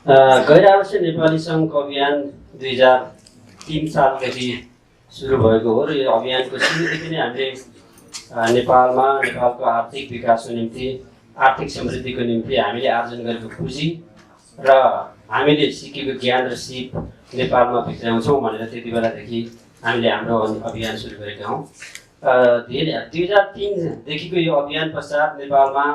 गैर आवश्यक नेपाली सङ्घको अभियान 2003 सालदेखि सुरु भएको हो र यो अभियानको सुरुदेखि नै हामीले नेपालमा नेपालको आर्थिक विकासको निम्ति आर्थिक समृद्धिको निम्ति हामीले आर्जन गरेको पुँजी र हामीले सिकेको ज्ञान र सिप नेपालमा भित्राउँछौँ भनेर त्यति बेलादेखि हामीले हाम्रो अभियान सुरु गरेका हौँ। 2003देखिको यो अभियान पश्चात नेपालमा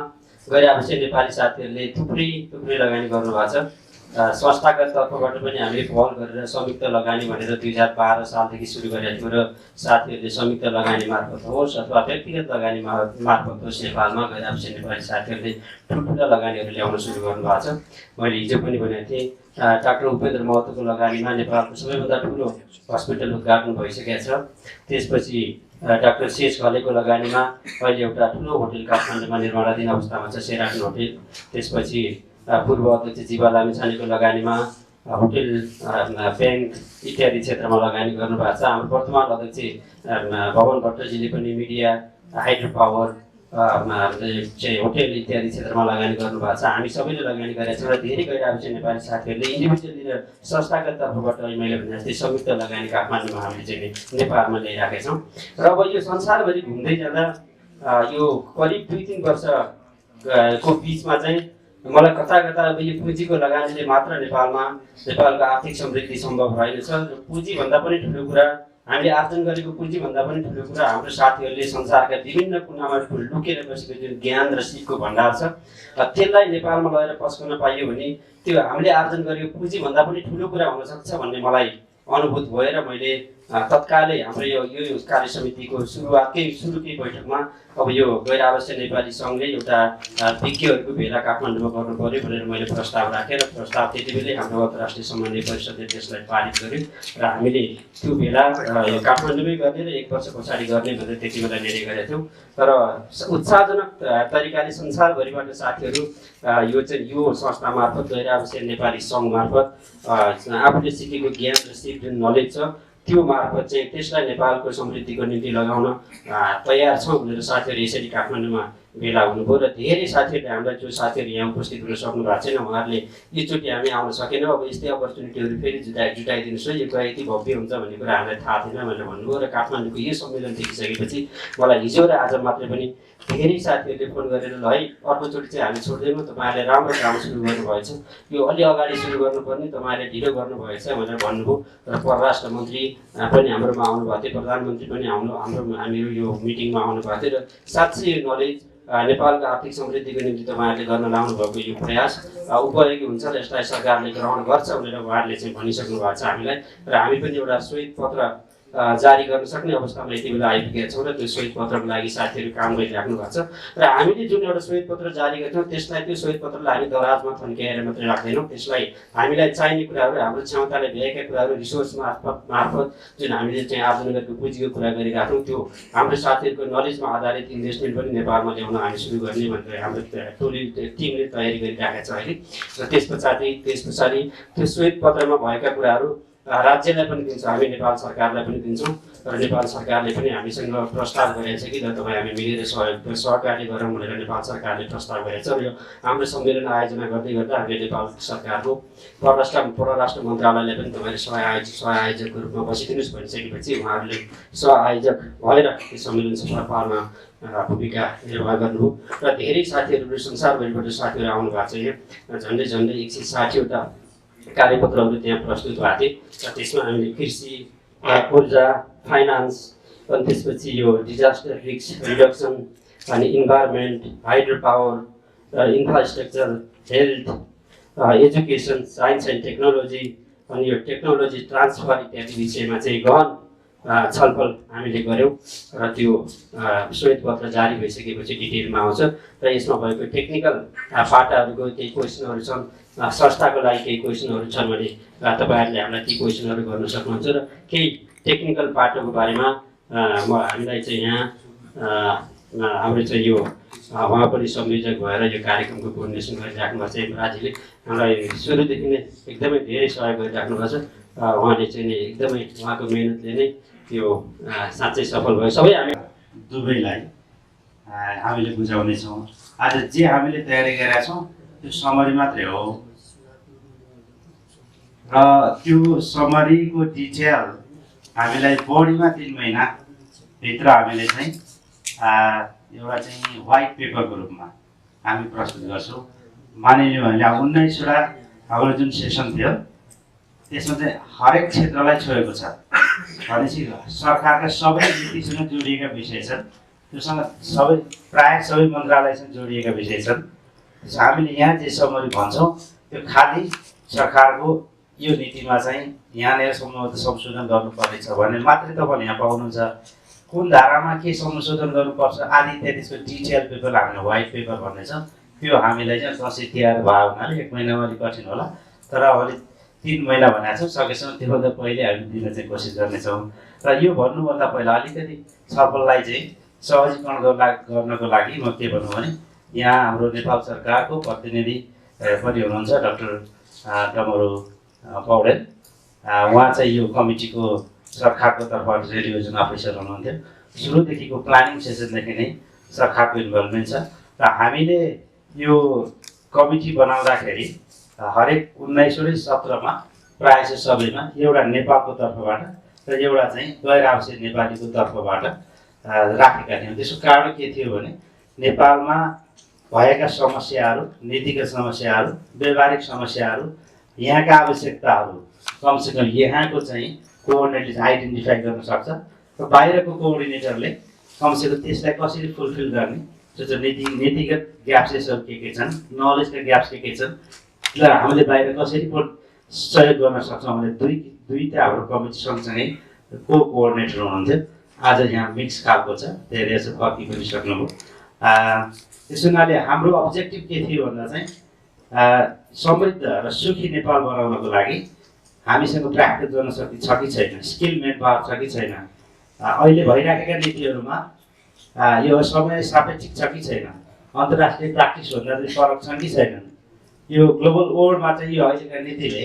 गैर आवश्यक नेपाली साथीहरूले थुप्रै लगानी गर्नुभएको छ। संस्थागत तर्फबाट पनि हामीले पहल गरेर संयुक्त लगानी भनेर 2012 सालदेखि सुरु गरेका थियौँ र साथीहरूले संयुक्त लगानी मार्फत होस् अथवा व्यक्तिगत लगानी मार्फत होस् नेपालमा गैर आवश्यक नेपाली साथीहरूले ठुल्ठुला लगानीहरू ल्याउन सुरु गर्नुभएको छ। मैले हिजो पनि भनेको थिएँ डाक्टर उपेन्द्र महतोको लगानीमा नेपालको सबैभन्दा ठुलो हस्पिटल उद्घाटन भइसकेको छ। त्यसपछि डाक्टर शेष घलेको लगानीमा अहिले एउटा ठुलो होटल काठमाडौँमा निर्माणाधीन अवस्थामा छ, सेराटन होटल। त्यसपछि पूर्व अध्यक्ष जीवा लामिछानेको लगानीमा होटल, ब्याङ्क इत्यादि क्षेत्रमा लगानी गर्नुभएको छ। हाम्रो वर्तमान अध्यक्ष भवन भट्टजीले पनि मिडिया, हाइड्रो पावर, होटल इत्यादि क्षेत्रमा लगानी गर्नुभएको छ। हामी सबैले लगानी गरेका छौँ र धेरै गैर आवश्यक नेपाली साथीहरूले इन्डिभिजुअली र संस्थागत तर्फबाट मैले भने जस्तै संयुक्त लगानी काठमाडौँमा हामीले चाहिँ नेपालमा ल्याइराखेका छौँ। र अब यो संसारभरि घुम्दै जाँदा यो करिब 2-3 वर्षको बिचमा चाहिँ मलाई कता अब यो पुँजीको लगानीले मात्र नेपालको आर्थिक समृद्धि सम्भव रहेनछ। पुँजीभन्दा पनि ठुलो कुरा, हामीले आर्जन गरेको पुँजीभन्दा पनि ठुलो कुरा हाम्रो साथीहरूले संसारका विभिन्न कुनामा लुकेर बसेको जुन ज्ञान र सिपको भण्डार छ त्यसलाई नेपालमा लगेर पस्कन पाइयो भने त्यो हामीले आर्जन गरेको पुँजीभन्दा पनि ठुलो कुरा हुनसक्छ भन्ने मलाई अनुभूत भयो र मैले तत्कालै हाम्रो यो कार्य समितिको सुरुकै बैठकमा अब यो गैर आवश्यक नेपाली सङ्घले एउटा विज्ञहरूको भेला काठमाडौँमा गर्नु पर्यो भनेर मैले प्रस्ताव राखेँ र प्रस्ताव त्यति बेलै हाम्रो अन्तर्राष्ट्रिय समन्वय परिषदले त्यसलाई पारित गर्यो र हामीले त्यो भेला काठमाडौँमै गर्ने र 1 वर्ष पछाडि गर्ने भनेर त्यति बेला निर्णय गरेका थियौँ। तर उत्साहजनक तरिकाले संसारभरिबाट साथीहरू यो संस्था मार्फत गैर आवश्यक नेपाली सङ्घ मार्फत आफूले सिकेको ज्ञान र सिप जुन नलेज छ त्यो मार्फत चाहिँ त्यसलाई नेपालको समृद्धिको निम्ति लगाउन तयार छौँ भनेर साथीहरू यसरी काठमाडौँमा भेला हुनुभयो र धेरै साथीहरूले हामीलाई जो साथीहरू यहाँ उपस्थित हुन सक्नु भएको छैन उहाँहरूले योचोटि हामी आउन सकेनौँ, अब यस्तै अपर्च्युनिटीहरू फेरि जुटाइदिनुहोस् है, यो यति भव्य हुन्छ भन्ने कुरा हामीलाई थाहा थिएन भनेर भन्नुभयो र काठमाडौँको यो सम्मेलन देखिसकेपछि मलाई हिजो र आज मात्रै पनि धेरै साथीहरूले फोन गरेर ल है अर्कोचोटि चाहिँ हामी छोड्दैनौँ, तपाईँहरूले राम्रो काम सुरु गर्नुभएछ, यो अलि अगाडि सुरु गर्नुपर्ने, तपाईँहरूले ढिलो गर्नुभएछ भनेर भन्नुभयो र परराष्ट्र मन्त्री पनि हाम्रोमा आउनुभएको थियो, प्रधानमन्त्री पनि हामीहरू यो मिटिङमा आउनुभएको थियो र साँच्चै यो नलेज नेपालको आर्थिक समृद्धिको निम्ति तपाईँहरूले गर्न लाउनु भएको यो प्रयास उपयोगी हुन्छ र यसलाई सरकारले ग्रहण गर्छ भनेर उहाँहरूले चाहिँ भनिसक्नु भएको छ हामीलाई र हामी पनि एउटा श्वेत पत्र जारी गर्न सक्ने अवस्थामा यति बेला आइपुगेका छौँ र त्यो श्वेत पत्रको लागि साथीहरू काम गरिराख्नु भएको छ र हामीले जुन एउटा श्वेत पत्र जारी गर्छौँ त्यसलाई त्यो श्वेत पत्रलाई हामी दराजमा थन्क्याएर मात्रै राख्दैनौँ, त्यसलाई हामीलाई चाहिने कुराहरू, हाम्रो क्षमताले भएका कुराहरू, रिसोर्स मार्फत जुन हामीले चाहिँ आर्जन गरेको पुँजीको कुरा गरिराख्छौँ त्यो हाम्रो साथीहरूको नलेजमा आधारित इन्भेस्टमेन्ट पनि नेपालमा ल्याउन हामी सुरु गर्ने भनेर हाम्रो टिमले तयारी गरिराखेको छ अहिले र त्यस पछाडि त्यो श्वेत पत्रमा भएका कुराहरू राज्यलाई पनि दिन्छौँ, हामी नेपाल सरकारलाई पनि दिन्छौँ र नेपाल सरकारले पनि हामीसँग प्रस्ताव गरेको छ कि ल तपाईँ हामी मिलेर सहकार्य गरौँ भनेर नेपाल सरकारले प्रस्ताव गरेको छ र यो हाम्रो सम्मेलन आयोजना गर्दै गर्दा हामीले नेपाल सरकारको परराष्ट्र मन्त्रालयलाई पनि तपाईँले सहआयोजकको रूपमा बसिदिनुहोस् भनिसकेपछि उहाँहरूले सहआयोजक भएर यो सम्मेलन सफल पार्न भूमिका निर्वाह गर्नुभयो र धेरै साथीहरू संसारभरिबाट साथीहरू आउनु भएको छ। यहाँ झन्डै 160वटा कार्यपत्रहरू त्यहाँ प्रस्तुत भएको थिए र त्यसमा हामीले कृषि, ऊर्जा, फाइनान्स, अनि त्यसपछि यो डिजास्टर रिस्क रिडक्सन, अनि environment, hydro power, infrastructure, health, education, science and technology, अनि यो टेक्नोलोजी ट्रान्सफर इत्यादि विषयमा चाहिँ गहन छलफल हामीले गऱ्यौँ र त्यो श्वेत पत्र जारी भइसकेपछि डिटेलमा आउँछ र यसमा भएको टेक्निकल पाटाहरूको केही क्वेसनहरू छन्, संस्थाको लागि केही क्वेसनहरू छन् भने तपाईँहरूले हामीलाई ती क्वेसनहरू गर्न सक्नुहुन्छ र केही टेक्निकल पाटोको बारेमा हामीलाई चाहिँ यहाँ हाम्रो चाहिँ यो उहाँ पनि संयोजक भएर यो कार्यक्रमको कोअर्डिनेसन गरिराख्नु भएको छ राजीले, हामीलाई सुरुदेखि नै एकदमै धेरै सहयोग गरिराख्नु भएको छ। उहाँले चाहिँ नि एकदमै उहाँको मेहनतले नै यो साँच्चै सफल भयो। सबै हामी दुवैलाई हामीले बुझाउनेछौँ। आज जे हामीले तयारी गरेका छौँ त्यो समरी मात्रै हो, र त्यो समरीको डिटेल हामीलाई बढीमा 3 महिनाभित्र हामीले चाहिँ एउटा चाहिँ व्हाइट पेपरको रूपमा हामी प्रस्तुत गर्छौँ। मानिलिउँ भने अब 19वटा हाम्रो जुन सेसन थियो त्यसमा चाहिँ हरेक क्षेत्रलाई छोएको छ। भनेपछि सरकारका सबै नीतिसँग जोडिएका विषय छन्, त्योसँग प्रायः सबै मन्त्रालयसँग जोडिएका विषय छन्। त्यसो हामीले यहाँ जे समरी भन्छौँ त्यो खालि सरकारको यो नीतिमा चाहिँ यहाँनिर संशोधन गर्नुपर्नेछ भने मात्रै तपाईँले यहाँ पाउनुहुन्छ। कुन धारामा के संशोधन गर्नुपर्छ आदि त्यसको डिटेल पेपर हामीले व्हाइट पेपर भन्ने छ। त्यो हामीलाई चाहिँ दसैँ तिहार भयो हुनाले 1 महिनामा अलिक कठिन होला, तर अब 3 महिना भनेको छौँ। सकेसम्म त्योभन्दा पहिले हामी दिन चाहिँ कोसिस गर्नेछौँ। र यो भन्नुभन्दा पहिला अलिकति छलफललाई चाहिँ सहजीकरण गर्नको लागि म के भन्नु भने यहाँ हाम्रो नेपाल सरकारको प्रतिनिधि पनि हुनुहुन्छ डाक्टर डमरू पौडेल। उहाँ चाहिँ यो कमिटीको सरकारको तर्फबाट रेडियोजन अफिसर हुनुहुन्थ्यो। सुरुदेखिको प्लानिङ सेसनदेखि नै सरकारको इन्भल्भमेन्ट छ। र हामीले यो कमिटी बनाउँदाखेरि हरेक 1917मा प्रायः चाहिँ सबैमा एउटा नेपालको तर्फबाट र एउटा चाहिँ गैर आवासीय नेपालीको तर्फबाट राखेका थियौँ। त्यसको कारण के थियो भने नेपालमा भएका समस्याहरू, नीतिगत समस्याहरू, व्यवहारिक समस्याहरू, यहाँका आवश्यकताहरू कमसेकम यहाँको चाहिँ कोअर्डिनेटरले आइडेन्टिफाई गर्न सक्छ र बाहिरको कोअर्डिनेटरले कमसेकम त्यसलाई कसरी फुलफिल गर्ने, जो चाहिँ नीतिगत ग्याप्सेसहरू के छन्, नलेजका ग्याप्स के छन्, त्यसलाई हामीले बाहिर कसरी सहयोग गर्न सक्छौँ भने दुईवटा हाम्रो कमिटी सँगसँगै कोअर्डिनेटर हुनुहुन्थ्यो। आज यहाँ मिक्स खालको छ, धेरै जस्तो फर्की पनि सक्नुभयो। त्यस हुनाले हाम्रो अब्जेक्टिभ के थियो भन्दा चाहिँ समृद्ध र सुखी नेपाल बनाउनको लागि हामीसँग प्राकृतिक जनशक्ति छ कि छैन, स्किल मेन पावर छ कि छैन, अहिले भइराखेका नीतिहरूमा यो समय सापेक्षिक छ कि छैन, अन्तर्राष्ट्रिय प्र्याक्टिसभन्दा चाहिँ फरक छन् कि छैनन्, यो ग्लोबल वर्ल्डमा चाहिँ यो अहिलेका नीतिले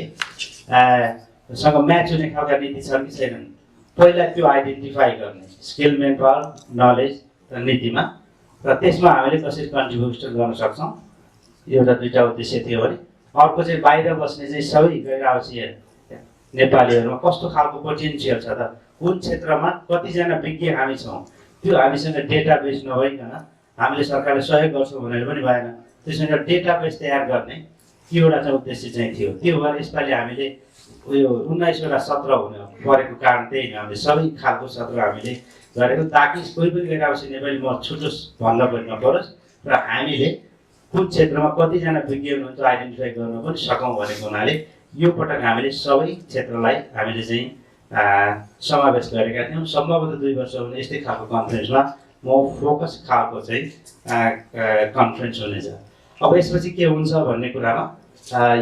सँग म्याच हुने खालका नीति छन् कि छैनन्, पहिला त्यो आइडेन्टिफाई गर्ने स्किल मेन पावर नलेज र नीतिमा, र त्यसमा हामीले कसरी कन्ट्रिब्युसन गर्न सक्छौँ। एउटा दुईवटा उद्देश्य थियो भने अर्को चाहिँ बाहिर बस्ने चाहिँ सबै गैर आवासीय नेपालीहरूमा कस्तो खालको पोटेन्सियल छ त, कुन क्षेत्रमा कतिजना विज्ञ हामी छौँ, त्यो हामीसँग डेटाबेस नभइकन हामीले सरकारले सहयोग गर्छौँ भनेर पनि भएन। त्यसमा डेटाबेस तयार गर्ने एउटा चाहिँ उद्देश्य चाहिँ थियो। त्यो भएर यसपालि हामीले उयो 19वटा सत्र हुने परेको कारण त्यही नै, हामीले सबै खालको सत्र हामीले गरेको ताकि कोही पनि गैर आवासीय नेपाली म छुटो भन्न पनि नपरोस् र हामीले कुन क्षेत्रमा कतिजना विज्ञ हुनुहुन्छ आइडेन्टिफाई गर्न पनि सकौँ भनेको हुनाले यो पटक हामीले सबै क्षेत्रलाई हामीले चाहिँ समावेश गरेका थियौँ। सम्भवतः 2 वर्ष हुने यस्तै खालको कन्फरेन्समा म फोकस खालको चाहिँ कन्फरेन्स हुनेछ। अब यसपछि के हुन्छ भन्ने कुरामा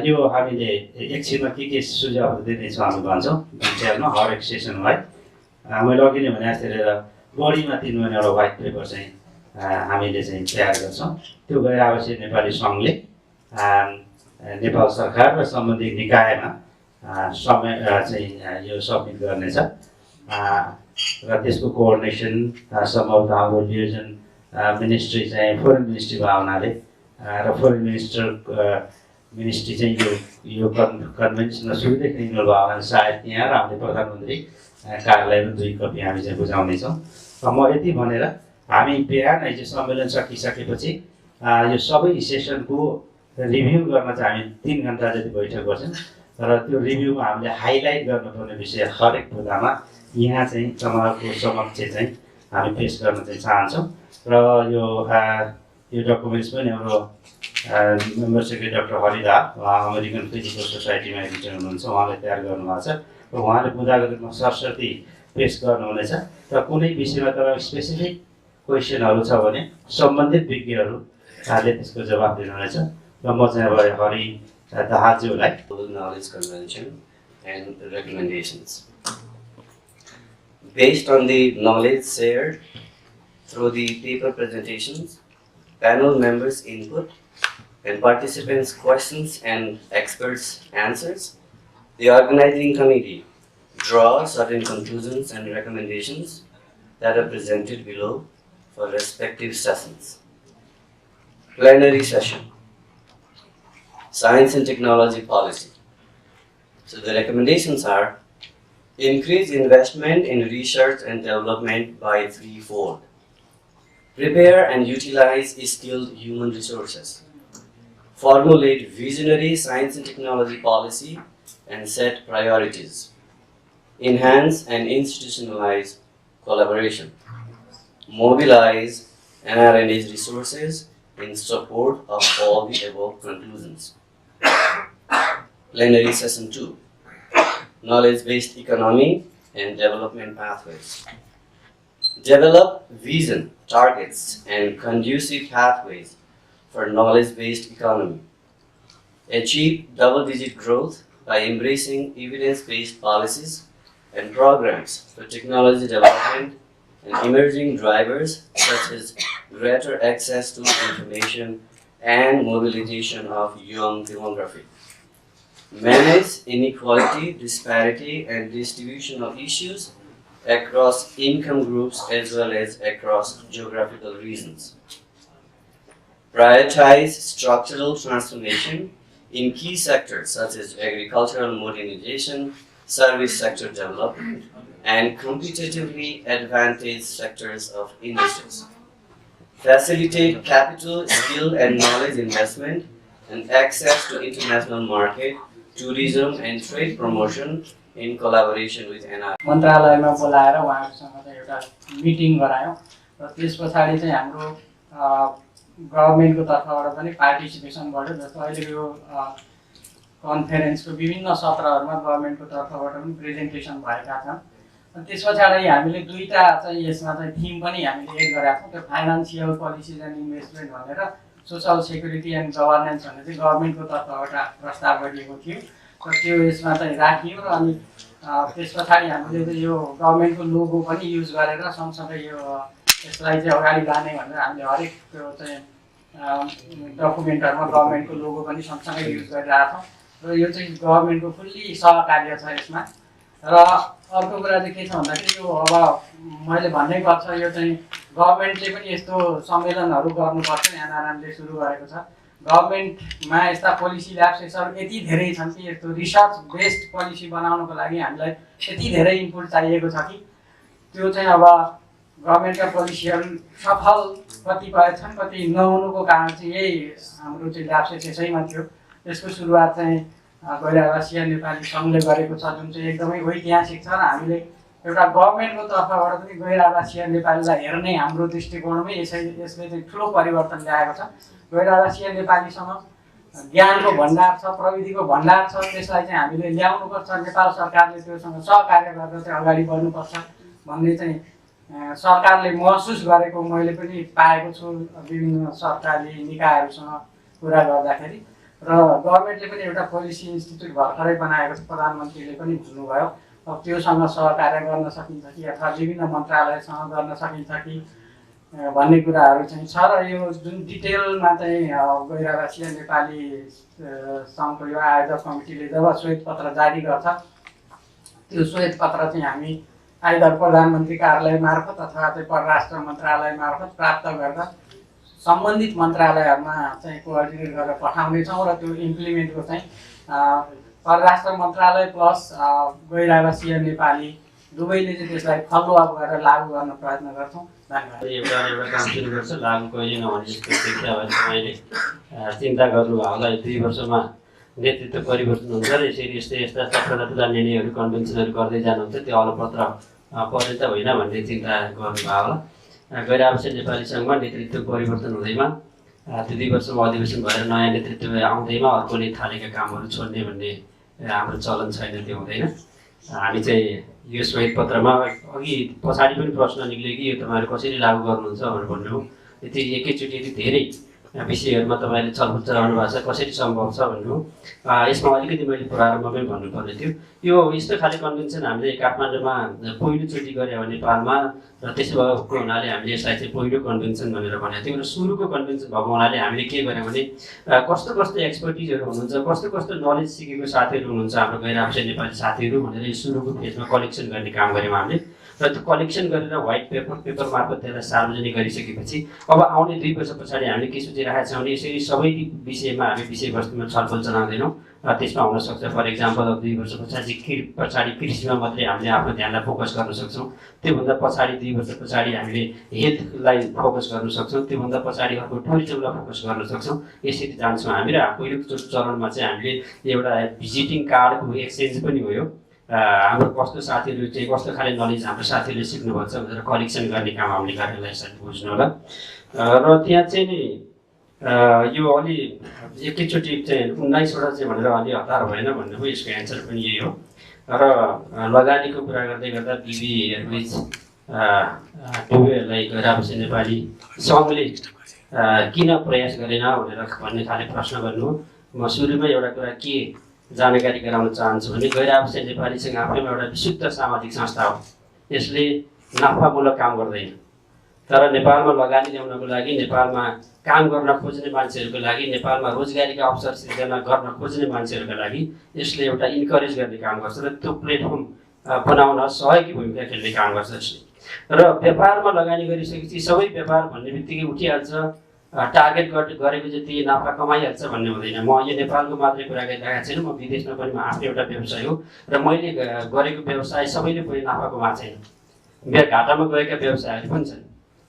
यो हामीले एकछिनमा के सुझावहरू दिनेछौँ हामी भन्छौँ डिटेलमा हरेक सेसनलाई। मैले अघि नै भने जस्तै बढीमा 3 महिना एउटा व्हाइट पेपर चाहिँ हामीले चाहिँ तयार गर्छौँ। त्यो गैर आवासीय नेपाली सङ्घले नेपाल सरकार र सम्बन्धित निकायमा समय चाहिँ यो सबमिट गर्नेछ र त्यसको कोअर्डिनेसन सम्भवतः हाम्रो लिएजन मिनिस्ट्री चाहिँ फोरेन मिनिस्ट्री भयो हुनाले र फोरेन मिनिस्ट्री चाहिँ यो कन्भेन्सनमा सुरुदेखि इन्भल्भ भयो भने सायद यहाँ र हामीले प्रधानमन्त्री कार्यालयमा 2 कपी हामी चाहिँ बुझाउनेछौँ। म यति भनेर हामी बिहान हिजो सम्मेलन सकिसकेपछि यो सबै सेसनको रिभ्यू गर्न चाहिँ हामी 3 घन्टा जति बैठक गर्छौँ र त्यो रिभ्यूमा हामीले हाइलाइट गर्नुपर्ने विषय हरेक कुरामा यहाँ चाहिँ तपाईँहरूको समक्ष चाहिँ हामी पेस गर्न चाहिँ चाहन्छौँ। र यो डकुमेन्ट्स पनि हाम्रो मेम्बर सेक्रेटरी डाक्टर हरिदा अमेरिकन फिजिकल सोसाइटीमा एडिटर हुनुहुन्छ, उहाँले तयार गर्नुभएको छ र उहाँले बुझाएको रूपमा सरस्वती पेस गर्नुहुनेछ। र कुनै विषयमा तपाईँको स्पेसिफिक क्वेसनहरू छ भने सम्बन्धित विज्ञहरूले त्यसको जवाब दिनुहुनेछ। र म चाहिँ अब Hari दाहाज्यूलाई knowledge convention and recommendations. Based on the knowledge shared through the paper presentations, panel members' input, and participants' questions and experts' answers, the organizing committee draws certain conclusions and recommendations that are presented below for respective sessions. Plenary session. Science and technology policy. So the recommendations are: increase investment in research and development by threefold. Prepare and utilize skilled human resources. Formulate visionary science and technology policy and set priorities. Enhance and institutionalize collaboration. Mobilize nrna's resources in support of all the above conclusions. Plenary Session 2. Knowledge-based economy and development pathways. Develop vision, targets, and conducive pathways for knowledge-based economy. Achieve double-digit growth by embracing evidence-based policies and programs for technology development and emerging drivers such as greater access to information and mobilization of young demography. Manage inequality, disparity, and distributional issues across income groups as well as across geographical regions. Prioritize structural transformation in key sectors such as agricultural modernization, service sector development, and competitively advantaged sectors of industries. Facilitate capital, skill, and knowledge investment and access to international market, tourism, and trade promotion in collaboration with NR. मन्त्रालयमा बोलाएर उहाँहरूसँग चाहिँ एउटा meeting गरायौँ र त्यस पछाडि चाहिँ हाम्रो गभर्मेन्टको तर्फबाट पनि पार्टिसिपेसन बढ्यो। जस्तो अहिलेको यो कन्फरेन्सको विभिन्न सत्रहरूमा गभर्मेन्टको तर्फबाट पनि प्रेजेन्टेसन भएका छन्। त्यस पछाडि हामीले दुईटा चाहिँ यसमा चाहिँ थिम पनि हामीले एड गरेका छौँ। त्यो फाइनान्सियल पोलिसिज एन्ड इन्भेस्टमेन्ट भनेर सोसल सेक्युरिटी एन्ड गभर्नेन्स भन्ने चाहिँ गभर्मेन्टको तर्फबाट प्रस्ताव गरिएको थियो र त्यो यसमा चाहिँ राखियो। र अनि त्यस पछाडि हामीले चाहिँ यो गभर्मेन्टको लोगो पनि युज गरेर सँगसँगै यो यसलाई चाहिँ अगाडि लाने भनेर हामीले हरेक त्यो चाहिँ डकुमेन्टहरूमा गभर्मेन्टको लोगो पनि सँगसँगै युज गरिरहेको छौँ र यो चाहिँ गभर्मेन्टको फुल्ली सहकार्य छ यसमा। र अर्को कुरा चाहिँ के छ भन्दाखेरि यो अब मैले भन्नै पर्छ, यो चाहिँ गभर्मेन्टले पनि यस्तो सम्मेलनहरू गर्नुपर्छ। एनआरएनले सुरु गरेको छ। गभर्मेन्टमा यस्ता पोलिसी ल्याब्सेसहरू यति धेरै छन् कि यस्तो रिसर्च बेस्ड पोलिसी बनाउनको लागि हामीलाई यति धेरै इनपुट चाहिएको छ कि त्यो चाहिँ अब गभर्मेन्टका पोलिसीहरू सफल कतिपय छन्, कति नहुनुको कारण चाहिँ यही हाम्रो चाहिँ ल्याब्सेस यसैमा थियो। त्यसको सुरुवात चाहिँ गैरावासीय नेपाली सङ्घले गरेको छ, जुन चाहिँ एकदमै ऐतिहासिक छ र हामीले एउटा गभर्मेन्टको तर्फबाट पनि गैरावासीय नेपालीलाई हेर्ने हाम्रो दृष्टिकोणमै यसले चाहिँ ठुलो परिवर्तन ल्याएको छ। गैरावासीय नेपालीसँग ज्ञानको भण्डार छ, प्रविधिको भण्डार छ, त्यसलाई चाहिँ हामीले ल्याउनुपर्छ। नेपाल सरकारले त्योसँग सहकार्य गरेर चाहिँ अगाडि बढ्नुपर्छ भन्ने चाहिँ सरकारले महसुस गरेको मैले पनि पाएको छु विभिन्न सरकारी निकायहरूसँग कुरा गर्दाखेरि। र गभर्मेन्टले पनि एउटा पोलिसी इन्स्टिट्युट भर्खरै बनाएको छ, प्रधानमन्त्रीले पनि भन्नुभयो। अब त्योसँग सहकार्य गर्न सकिन्छ कि अथवा विभिन्न मन्त्रालयसँग गर्न सकिन्छ कि भन्ने कुराहरू चाहिँ छ। र यो जुन डिटेलमा चाहिँ गैरावासीय नेपाली सङ्घको यो आयोजक कमिटीले जब श्वेत पत्र जारी गर्छ, त्यो श्वेत पत्र चाहिँ हामी आइदर प्रधानमन्त्री कार्यालय मार्फत अथवा चाहिँ परराष्ट्र मन्त्रालय मार्फत प्राप्त गर्दा सम्बन्धित मन्त्रालयहरूमा चाहिँ कोअर्डिनेट गरेर पठाउनेछौँ। र त्यो इम्प्लिमेन्टको चाहिँ परराष्ट्र मन्त्रालय प्लस गैरावासीय नेपाली दुवैले चाहिँ त्यसलाई फलोअप गरेर लागू गर्न प्रयत्न गर्छौँ। धन्यवाद। एउटा काम सुरु गर्छ, लागू कहिले नभने जस्तो देखिया भने तपाईँले चिन्ता गर्नुभयो होला। 2 वर्षमा नेतृत्व परिवर्तन हुन्छ र यसरी यस्ता ठुला निर्णयहरू कन्भेन्सनहरू गर्दै जानुहुन्छ, त्यो अलपत्र पर्ने त होइन भन्ने चिन्ता गर्नुभयो होला। गैरावासीय नेपाली सङ्घमा नेतृत्व परिवर्तन हुँदैमा त्यो 2 वर्षमा अधिवेशन भएर नयाँ नेतृत्व आउँदैमा अर्कोले थालेका कामहरू छोड्ने भन्ने हाम्रो चलन छैन, त्यो हुँदैन। हामी चाहिँ यो श्वेत पत्रमा अघि पछाडि पनि प्रश्न निक्ल्यो कि यो तपाईँहरू कसरी लागू गर्नुहुन्छ भनेर भन्नु। यति एकैचोटि यति धेरै विषयहरूमा तपाईँले छलफल चलाउनु भएको छ, कसरी सम्भव छ भन्नु। यसमा अलिकति मैले प्रारम्भमै भन्नुपर्ने थियो। यो यस्तो खाले कन्भेन्सन हामीले काठमाडौँमा पहिलोचोटि गरे हो नेपालमा, र त्यसो भएको हुनाले हामीले यसलाई चाहिँ पहिलो कन्भेन्सन भनेर भनेको थियौँ। र सुरुको कन्भेन्सन भएको हुनाले हामीले के गर्यौँ भने कस्तो कस्तो एक्सपर्टिजहरू हुनुहुन्छ, कस्तो कस्तो नलेज सिकेको साथीहरू हुनुहुन्छ हाम्रो गैरावासीय नेपाली साथीहरू भनेर यो सुरुको फेजमा कलेक्सन गर्ने काम गऱ्यौँ हामीले। र त्यो कलेक्सन गरेर व्हाइट पेपर मार्फत त्यसलाई सार्वजनिक गरिसकेपछि अब आउने 2 वर्ष पछाडि हामीले के सोचिरहेका छौँ भने यसरी सबै विषयमा हामी विषयवस्तुमा छलफल चलाउँदैनौँ। त्यसमा हुनसक्छ फर इक्जाम्पल 2 वर्ष पछाडि कृषिमा मात्रै हामीले आफ्नो ध्यानलाई फोकस गर्न सक्छौँ, त्योभन्दा पछाडि 2 वर्ष पछाडि हामीले हेल्थलाई फोकस गर्न सक्छौँ, त्योभन्दा पछाडि अर्को टुरिज्मलाई फोकस गर्न सक्छौँ। यसरी जान्छौँ हामी। र पहिलो चरणमा चाहिँ हामीले एउटा भिजिटिङ कार्डको एक्सचेन्ज पनि भयो। हाम्रो कस्तो साथीहरू चाहिँ कस्तो खाले नलेज हाम्रो साथीहरूले सिक्नुभएको छ भनेर कलेक्सन गर्ने काम हामीले गरेर यसरी बुझ्नु होला। र त्यहाँ चाहिँ नि यो अलि एकैचोटि चाहिँ 19वटा चाहिँ भनेर अलि हतार भएन भन्ने हो, यसको एन्सर पनि यही हो। र लगानीको कुरा गर्दै गर्दा बिबी एयरवेज डुबेहरूलाई गैराबसे नेपाली सङ्घले किन प्रयास गरेन भनेर भन्ने खाले प्रश्न गर्नु हो। म सुरुमै एउटा कुरा के जानकारी गराउन चाहन्छु भने गैराबसे नेपालीसँग आफैमा एउटा विशुद्ध सामाजिक संस्था हो। यसले नाफामूलक काम गर्दैन, तर नेपालमा लगानी ल्याउनको लागि, नेपालमा काम गर्न खोज्ने मान्छेहरूको लागि, नेपालमा रोजगारीका अवसर सृजना गर्न खोज्ने मान्छेहरूको लागि यसले एउटा इन्करेज गर्ने काम गर्छ र त्यो प्लेटफर्म बनाउन सहयोगी भूमिका खेल्ने काम गर्छ यसले। र व्यापारमा लगानी गरिसकेपछि सबै व्यापार भन्ने बित्तिकै उठिहाल्छ, टार्गेट गरेको जति नाफा कमाइहाल्छ भन्ने हुँदैन। म यो नेपालको मात्रै कुरा गरिरहेको छैन, म विदेशमा पनि आफ्नो एउटा व्यवसाय हो र मैले गरेको व्यवसाय सबैले पनि नाफा कमाएको छैन। मेरो घाटामा गएका व्यवसायहरू पनि छन्,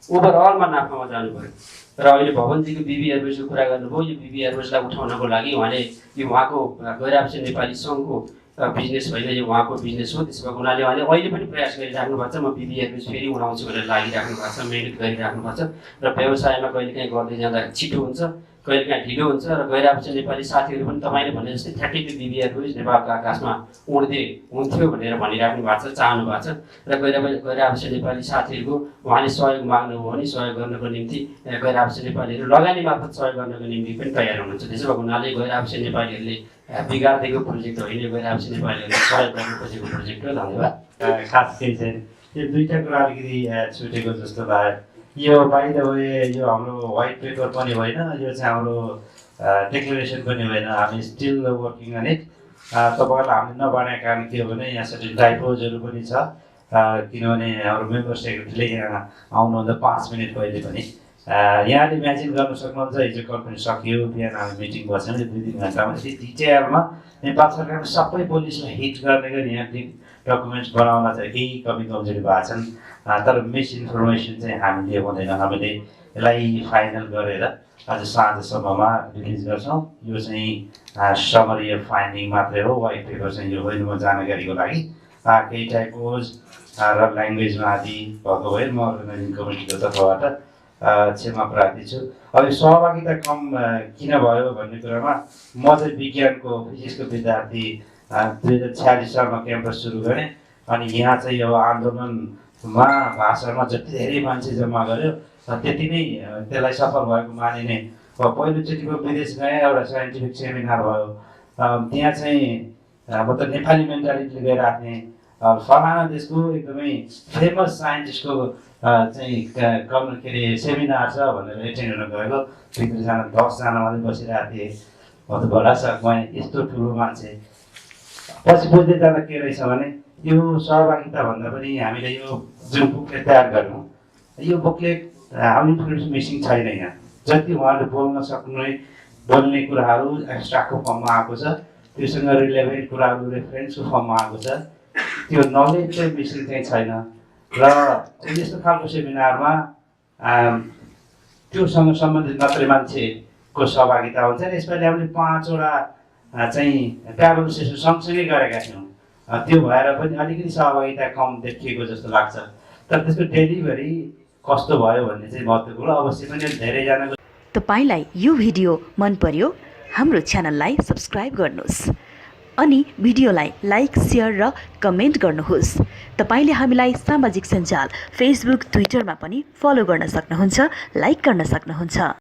ओभरअलमा नाफामा जानु पऱ्यो। र अहिले भवनजीको बिबी एयरवेजको कुरा गर्नुभयो। यो बिबी एयरवेजलाई उठाउनको लागि उहाँले यो उहाँको गैराबसे नेपाली सङ्घको बिजनेस होइन, यो उहाँको बिजनेस हो। त्यसो भएको हुनाले उहाँले अहिले पनि प्रयास गरिराख्नु भएको छ। म बिबी एयरवेज फेरि उठाउँछु भनेर लागिराख्नु भएको छ, मिहिनेत गरिराख्नु भएको छ। र व्यवसायमा कहिलेकाहीँ गर्दै जाँदा छिटो हुन्छ, कहिलेकाहीँ ढिलो हुन्छ। र गैराबसे नेपाली साथीहरू पनि तपाईँले भने जस्तै 32 बिबी एयरवेज नेपालको आकाशमा उड्दै हुन्थ्यो भनेर भनिराख्नु भएको छ, चाहनु भएको छ। र गैराबसे नेपाली साथीहरूको उहाँले सहयोग माग्नुभयो भने सहयोग गर्नको निम्ति गैराबसे नेपालीहरू लगानी मार्फत सहयोग गर्नको निम्ति पनि तयार हुनुहुन्छ। त्यसो भएको हुनाले गैराबसे नेपालीहरूले बिगारिदिएको प्रोजेक्ट होइन, गैराबसे नेपालीहरूले सहयोग गर्न खोजेको प्रोजेक्ट हो। धन्यवाद। खास केही छैन, यो दुईवटा कुरा अलिकति छुटेको जस्तो लाग्यो। यो बाइ द वे यो हाम्रो व्हाइट पेपर पनि होइन, यो चाहिँ हाम्रो डिक्लेरेसन पनि होइन। हामी स्टिल वर्किङ अन इट। तपाईँहरूलाई हामीले नबनाएको कारण के हो भने यहाँ सर्टेन टाइपोजहरू पनि छ, किनभने हाम्रो मेम्बर सेक्रेटरीले यहाँ आउनुभन्दा 5 मिनट पहिले पनि यहाँले इमेजिन गर्न सक्नुहुन्छ हिजो कन्फरेन्स सकियो, बिहान हामी मिटिङ बस्यौँ, 2-3 घन्टामा यति डिटेलमा नेपाल सरकारले सबै पोलिसीलाई हिट गर्ने गरी यहाँ डकुमेन्ट्स बनाउन चाहिँ केही कमी कमजोरी भएको छन्। तर मिसइन्फर्मेसन चाहिँ हामीले हुँदैन। हामीले यसलाई फाइनल गरेर आज साँझसम्ममा रिलिज गर्छौँ। यो चाहिँ समरी अफ फाइन्डिङ मात्रै हो, व्हाइट पेपर चाहिँ यो होइन। म जानकारीको लागि केही टाइपोज र ल्याङ्ग्वेजमा आदि भएको भए म अर्गनाइजिङ कमिटीको तर्फबाट क्षमा प्रार्थी छु। अब सहभागिता कम किन भयो भन्ने कुरामा म चाहिँ विज्ञानको फिजिक्सको विद्यार्थी 2046 सालमा क्याम्पस सुरु गरेँ। अनि यहाँ चाहिँ अब आन्दोलनमा भाषामा जति धेरै मान्छे जम्मा गर्यो त्यति नै त्यसलाई सफल भएको मानिने। पहिलोचोटि म विदेश गएँ, एउटा साइन्टिफिक सेमिनार भयो, त्यहाँ चाहिँ म त नेपाली मेन्टालिटीले गएर राख्ने फलाना देशको एकदमै फेमस साइन्टिस्टको चाहिँ के अरे सेमिनार छ भनेर एटेन्ड गर्न गएको। भित्रजना 10 जना मात्रै बसिरहेको थिएँ। म त बडा सकमा यस्तो ठुलो मान्छे। पछि बुझ्दै जाँदा के रहेछ भने यो सहभागिता भन्दा पनि हामीले यो जुन बुकलेट तयार गर्यौँ, यो बुकलेट इन्फर्मेसन मिसिङ छैन। यहाँ जति उहाँले बोल्न सक्ने बोल्ने कुराहरू एक्स्ट्राको फर्ममा आएको छ, त्योसँग रिलेभेन्ट कुराहरू रेफरेन्सको फर्ममा आएको छ, त्यो नलेज चाहिँ मिसिङ चाहिँ छैन। र यस्तो खालको सेमिनारमा त्योसँग सम्बन्धित मात्रै मान्छेको सहभागिता हुन्छ। यसपालि हामीले 5वटा चाहिँ ट्राभल सेसन सँगसँगै गरेका थियौँ। त्यो भएर पनि अलिकति सहभागिता कम देखिएको जस्तो लाग्छ। तर त्यसको डेलिभरी कस्तो भयो भन्ने चाहिँ महत्त्वपूर्ण। अवश्य पनि धेरैजनाको तपाईलाई यो भिडियो मन पर्यो, हाम्रो च्यानललाई सब्स्क्राइब गर्नुहोस् अनि भिडियोलाई लाइक, शेयर र कमेन्ट गर्नुहोस्। तपाईले हामीलाई सामाजिक सञ्जाल फेसबुक, ट्विटरमा पनि फलो गर्न सक्नुहुन्छ, लाइक गर्न सक्नुहुन्छ।